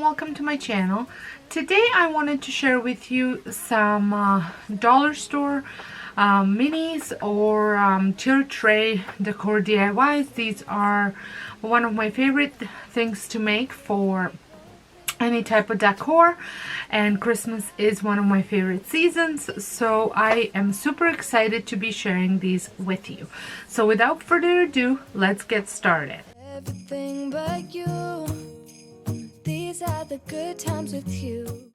welcome to my channel. Today I wanted to share with you some dollar store minis or tier tray decor DIYs. These are one of my favorite things to make for any type of decor, and Christmas is one of my favorite seasons, so I am super excited to be sharing these with you. So without further ado, let's get started. Everything but you. These are the good times with you.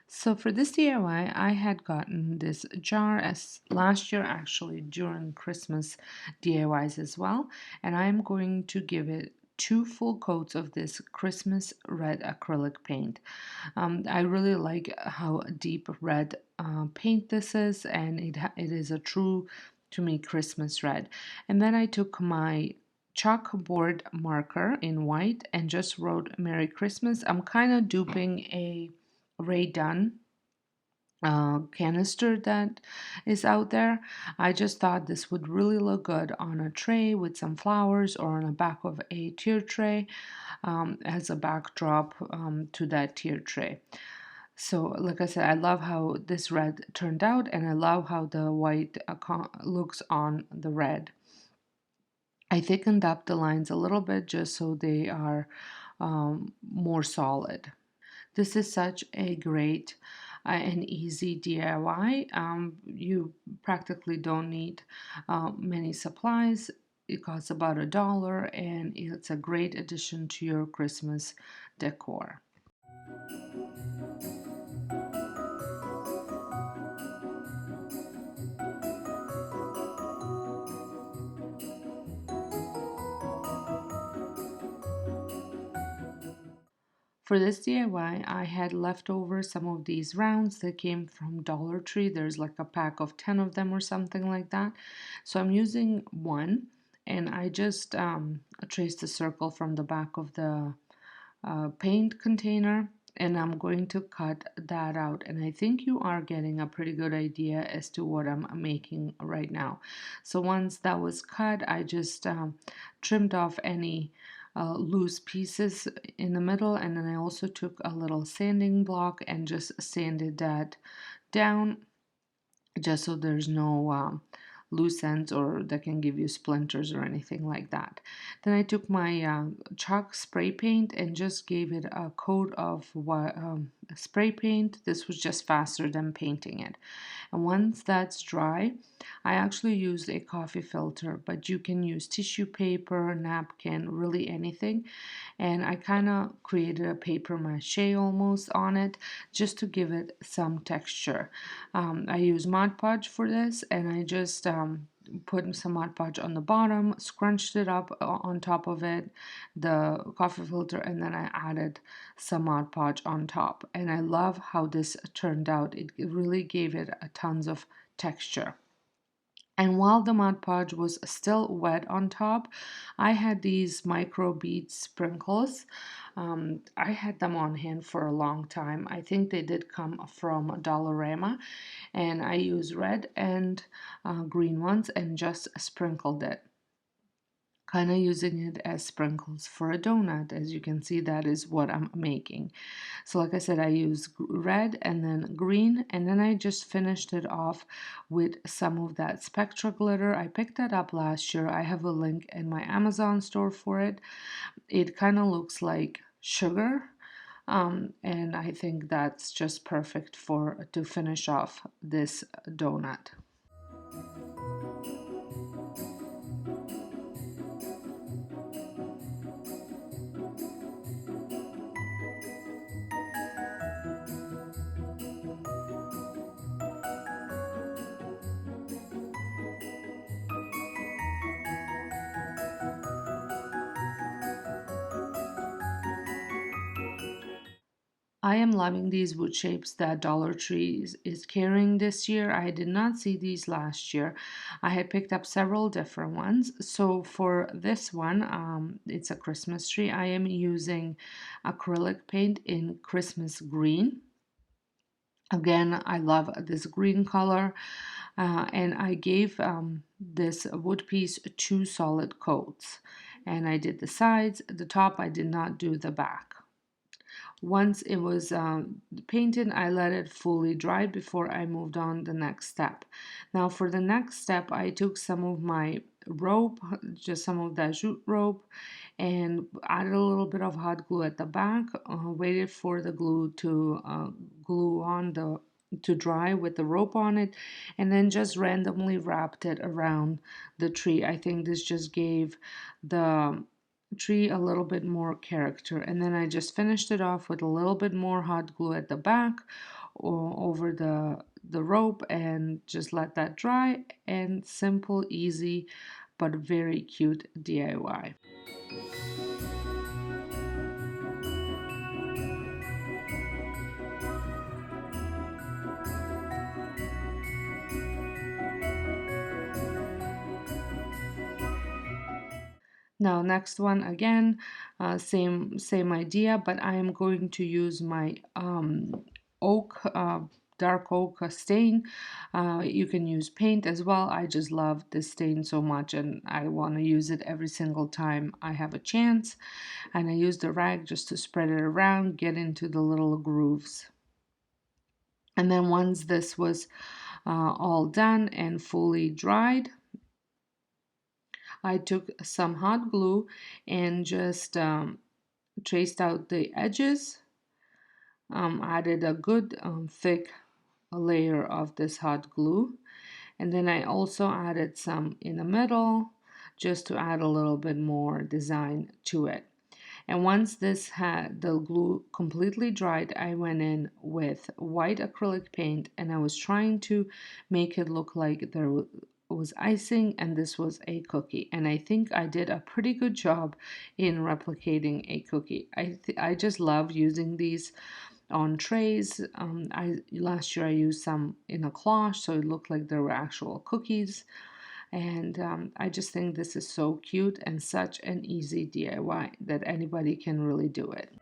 So for this DIY, I had gotten this jar as last year, actually during Christmas DIYs as well, and I'm going to give it 2 full coats of this Christmas red acrylic paint. I really like how deep red paint this is, and it is a true, to me, Christmas red. And then I took my chalkboard marker in white and just wrote Merry Christmas. I'm kind of duping a Ray Dunn canister that is out there. I just thought this would really look good on a tray with some flowers or on the back of a tier tray as a backdrop to that tier tray. So like I said, I love how this red turned out, and I love how the white looks on the red. I thickened up the lines a little bit just so they are more solid. This is such a great and easy DIY. You practically don't need many supplies. It costs about $1, and it's a great addition to your Christmas decor. For this DIY, I had left over some of these rounds that came from Dollar Tree. There's like a pack of 10 of them or something like that. So I'm using one, and I just traced a circle from the back of the paint container, and I'm going to cut that out. And I think you are getting a pretty good idea as to what I'm making right now. So once that was cut, I just trimmed off any loose pieces in the middle, and then I also took a little sanding block and just sanded that down just so there's no loose ends or that can give you splinters or anything like that. Then I took my chalk spray paint and just gave it a coat of spray paint. This was just faster than painting it. And once that's dry, I actually used a coffee filter, but you can use tissue paper, napkin, really anything. And I kind of created a paper mache almost on it just to give it some texture. I use Mod Podge for this, and I just put some Mod Podge on the bottom, scrunched it up on top of it, the coffee filter, and then I added some Mod Podge on top. And I love how this turned out. It really gave it a tons of texture. And while the Mod Podge was still wet on top, I had these micro bead sprinkles. I had them on hand for a long time. I think they did come from Dollarama, and I used red and green ones and just sprinkled it, kind of using it as sprinkles for a donut. As you can see, that is what I'm making. So like I said, I used red and then green, and then I just finished it off with some of that Spectra glitter. I picked that up last year. I have a link in my Amazon store for it. It kind of looks like sugar, and I think that's just perfect to finish off this donut. I am loving these wood shapes that Dollar Tree is carrying this year. I did not see these last year. I had picked up several different ones. So for this one, it's a Christmas tree. I am using acrylic paint in Christmas green. Again, I love this green color. And I gave this wood piece 2 solid coats. And I did the sides, the top, I did not do the back. Once it was painted, I let it fully dry before I moved on the next step. Now for the next step, I took some of my rope, just some of that jute rope, and added a little bit of hot glue at the back, waited for the glue to glue on the to dry with the rope on it, and then just randomly wrapped it around the tree. I think this just gave the tree a little bit more character. And then I just finished it off with a little bit more hot glue at the back or over the rope, and just let that dry. And simple, easy, but very cute DIY. Now next one again, same idea, but I am going to use my oak, dark oak stain. You can use paint as well. I just love this stain so much, and I want to use it every single time I have a chance. And I use the rag just to spread it around, get into the little grooves. And then once this was all done and fully dried, I took some hot glue and just traced out the edges, added a good thick layer of this hot glue, and then I also added some in the middle just to add a little bit more design to it. And once this had the glue completely dried, I went in with white acrylic paint, and I was trying to make it look like there was icing and this was a cookie. And I think I did a pretty good job in replicating a cookie. I just love using these on trays. Last year I used some in a cloche, so it looked like there were actual cookies. And I just think this is so cute and such an easy DIY that anybody can really do it.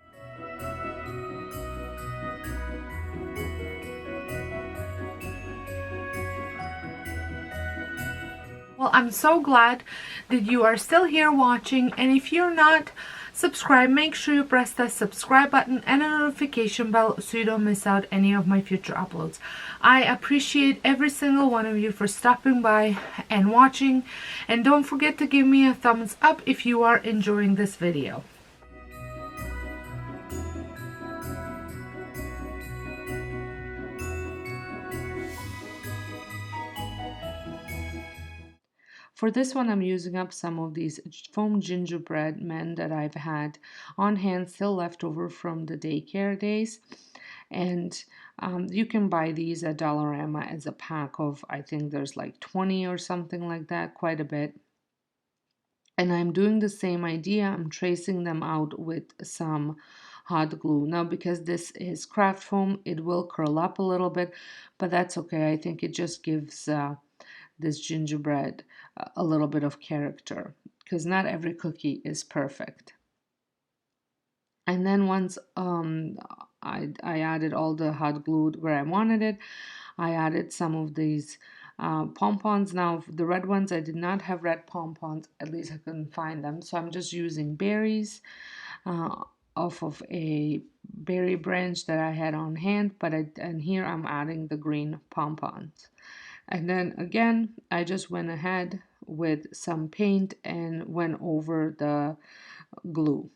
Well, I'm so glad that you are still here watching, and if you're not subscribed, make sure you press the subscribe button and a notification bell so you don't miss out any of my future uploads. I appreciate every single one of you for stopping by and watching, and don't forget to give me a thumbs up if you are enjoying this video. For this one, I'm using up some of these foam gingerbread men that I've had on hand, still left over from the daycare days. And you can buy these at Dollarama as a pack of, I think there's like 20 or something like that, quite a bit. And I'm doing the same idea. I'm tracing them out with some hot glue. Now, because this is craft foam, it will curl up a little bit, but that's okay. I think it just gives this gingerbread a little bit of character, because not every cookie is perfect. And then once I added all the hot glue where I wanted it, I added some of these pom-poms. Now the red ones, I did not have red pom-poms, at least I couldn't find them, so I'm just using berries off of a berry branch that I had on hand, and here I'm adding the green pom-poms. And then again, I just went ahead with some paint and went over the glue.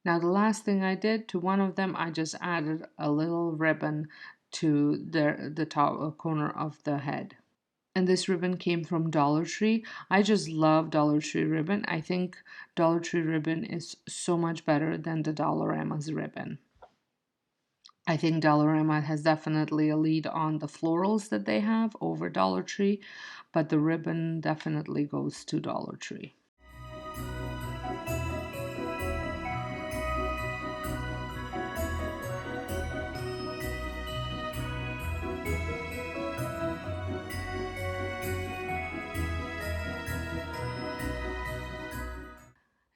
Now the last thing I did to one of them, I just added a little ribbon to the top corner of the head. And this ribbon came from Dollar Tree. I just love Dollar Tree ribbon. I think Dollar Tree ribbon is so much better than the Dollarama's ribbon. I think Dollarama has definitely a lead on the florals that they have over Dollar Tree, but the ribbon definitely goes to Dollar Tree.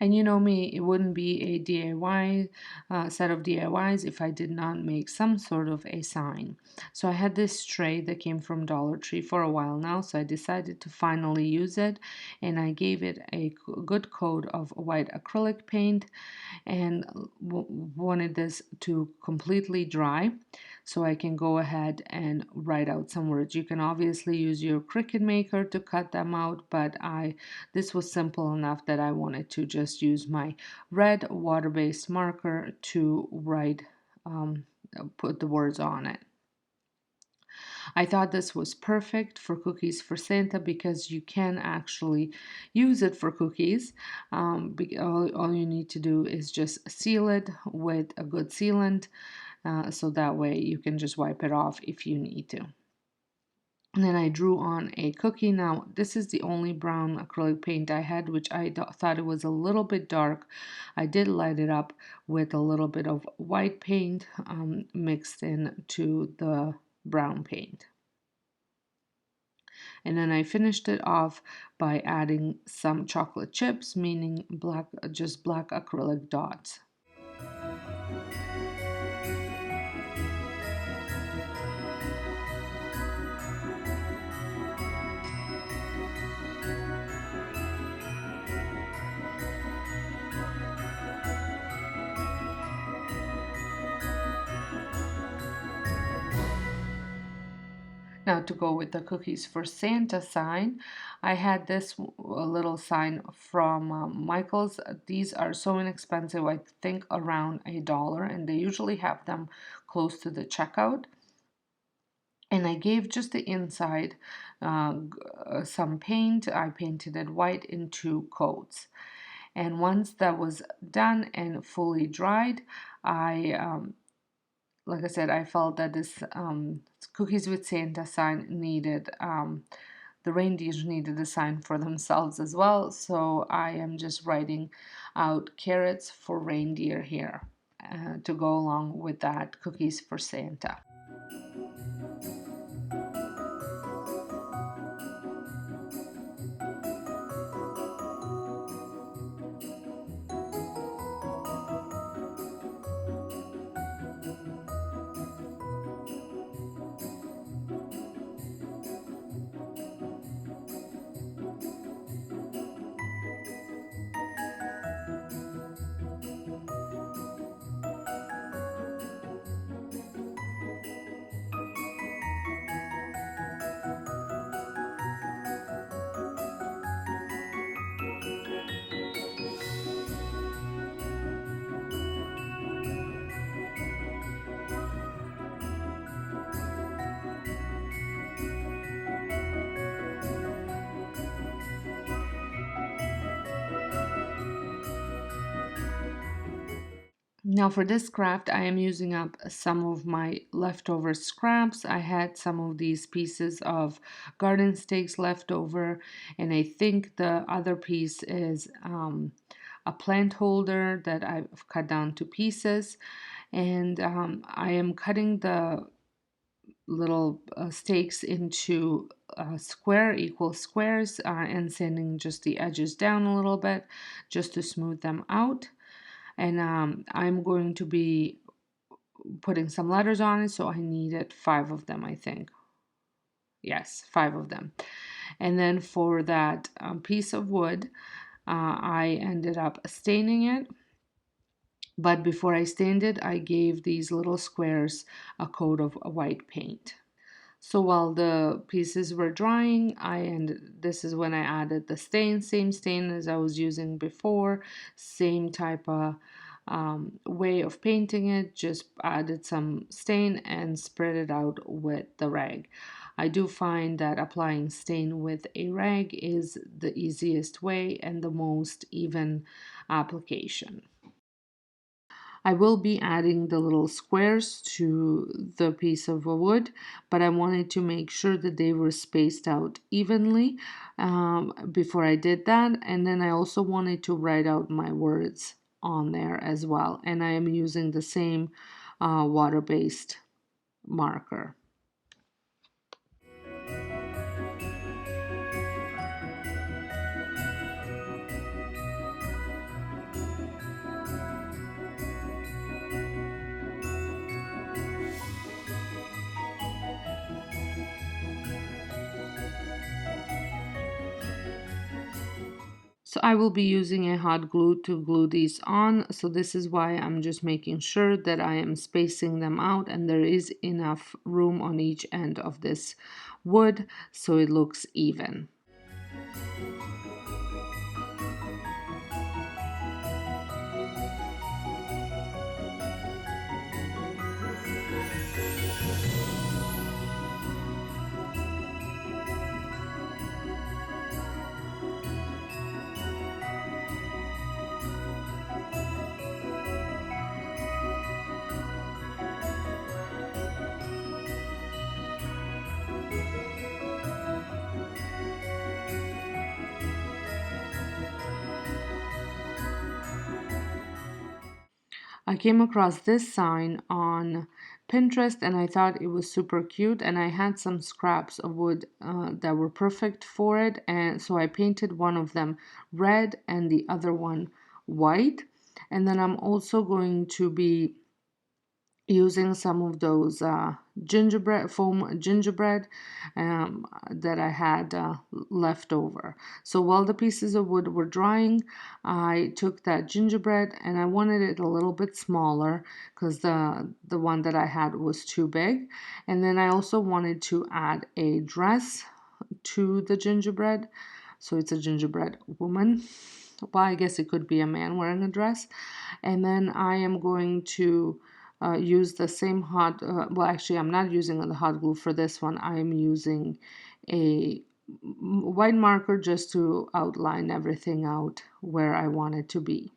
And you know me, it wouldn't be a DIY set of DIYs if I did not make some sort of a sign. So I had this tray that came from Dollar Tree for a while now, so I decided to finally use it, and I gave it a good coat of white acrylic paint and wanted this to completely dry so I can go ahead and write out some words. You can obviously use your Cricut Maker to cut them out, but this was simple enough that I wanted to just use my red water-based marker to write, put the words on it. I thought this was perfect for Cookies for Santa because you can actually use it for cookies. All you need to do is just seal it with a good sealant, so that way you can just wipe it off if you need to. And then I drew on a cookie. Now, this is the only brown acrylic paint I had, which I thought it was a little bit dark. I did light it up with a little bit of white paint mixed in to the brown paint. And then I finished it off by adding some chocolate chips, meaning just black acrylic dots. Now, to go with the Cookies for Santa sign, I had this little sign from Michael's. These are so inexpensive, I think around $1, and they usually have them close to the checkout. And I gave just the inside some paint. I painted it white in 2 coats. And once that was done and fully dried, like I said, I felt that this Cookies with Santa sign needed, the reindeers needed a sign for themselves as well. So I am just writing out carrots for reindeer here to go along with that Cookies for Santa. Now for this craft, I am using up some of my leftover scraps. I had some of these pieces of garden stakes left over, and I think the other piece is a plant holder that I've cut down to pieces. And I am cutting the little stakes into equal squares, and sanding just the edges down a little bit just to smooth them out. And I'm going to be putting some letters on it, so I needed 5 of them, I think. Yes, 5 of them. And then for that piece of wood, I ended up staining it. But before I stained it, I gave these little squares a coat of white paint. So while the pieces were drying, this is when I added the stain, same stain as I was using before, same type of way of painting it, just added some stain and spread it out with the rag. I do find that applying stain with a rag is the easiest way and the most even application. I will be adding the little squares to the piece of wood, but I wanted to make sure that they were spaced out evenly before I did that. And then I also wanted to write out my words on there as well. And I am using the same water-based marker. So I will be using a hot glue to glue these on. So this is why I'm just making sure that I am spacing them out and there is enough room on each end of this wood so it looks even. I came across this sign on Pinterest and I thought it was super cute, and I had some scraps of wood that were perfect for it, and so I painted one of them red and the other one white. And then I'm also going to be using some of those gingerbread foam gingerbread that I had left over. So while the pieces of wood were drying, I took that gingerbread and I wanted it a little bit smaller because the one that I had was too big. And then I also wanted to add a dress to the gingerbread. So it's a gingerbread woman. Well, I guess it could be a man wearing a dress. And then I am going to use the same hot, well, actually, I'm not using the hot glue for this one. I'm using a white marker just to outline everything out where I want it to be.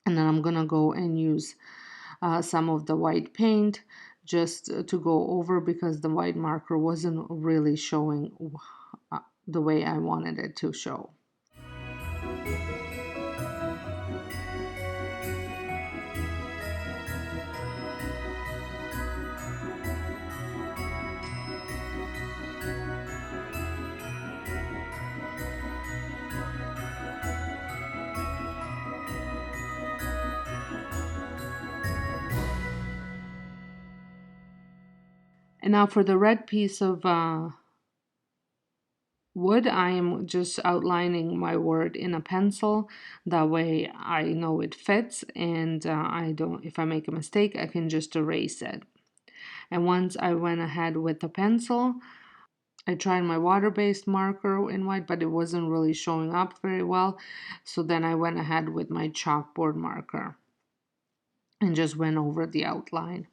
And then I'm gonna go and use some of the white paint just to go over because the white marker wasn't really showing the way I wanted it to show. And now for the red piece of wood, I am just outlining my word in a pencil. That way I know it fits, and I don't, if I make a mistake, I can just erase it. And once I went ahead with the pencil, I tried my water-based marker in white, but it wasn't really showing up very well. So then I went ahead with my chalkboard marker and just went over the outline.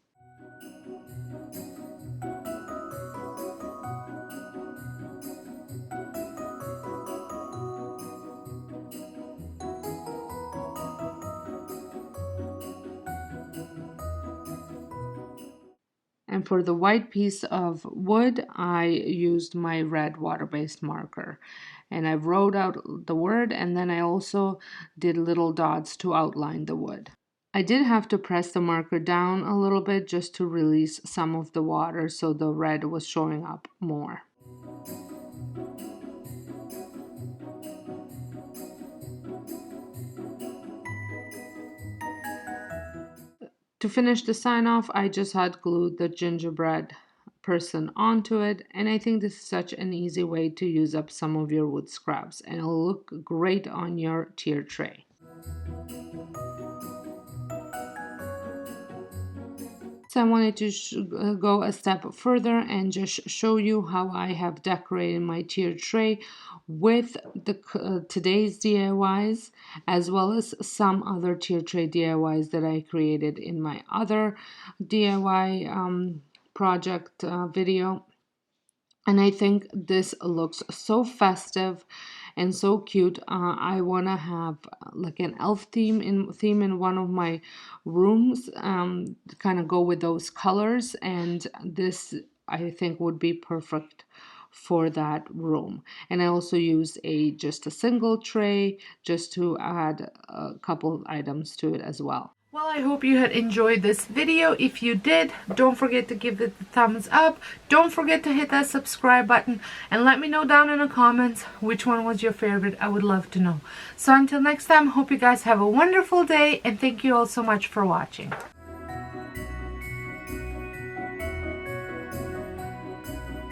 And for the white piece of wood, I used my red water-based marker. And I wrote out the word, and then I also did little dots to outline the wood. I did have to press the marker down a little bit just to release some of the water so the red was showing up more. To finish the sign off, I just had glued the gingerbread person onto it, and I think this is such an easy way to use up some of your wood scraps, and it'll look great on your tier tray. So I wanted to go a step further and just show you how I have decorated my tier tray with the today's DIYs, as well as some other tier tray DIYs that I created in my other DIY project video. And I think this looks so festive and so cute. I want to have like an elf theme in one of my rooms, kind of go with those colors, and this I think would be perfect for that room. And I also use just a single tray just to add a couple items to it as well. Well, I hope you had enjoyed this video. If you did, don't forget to give it a thumbs up. Don't forget to hit that subscribe button and let me know down in the comments which one was your favorite. I would love to know. So until next time, hope you guys have a wonderful day, and thank you all so much for watching.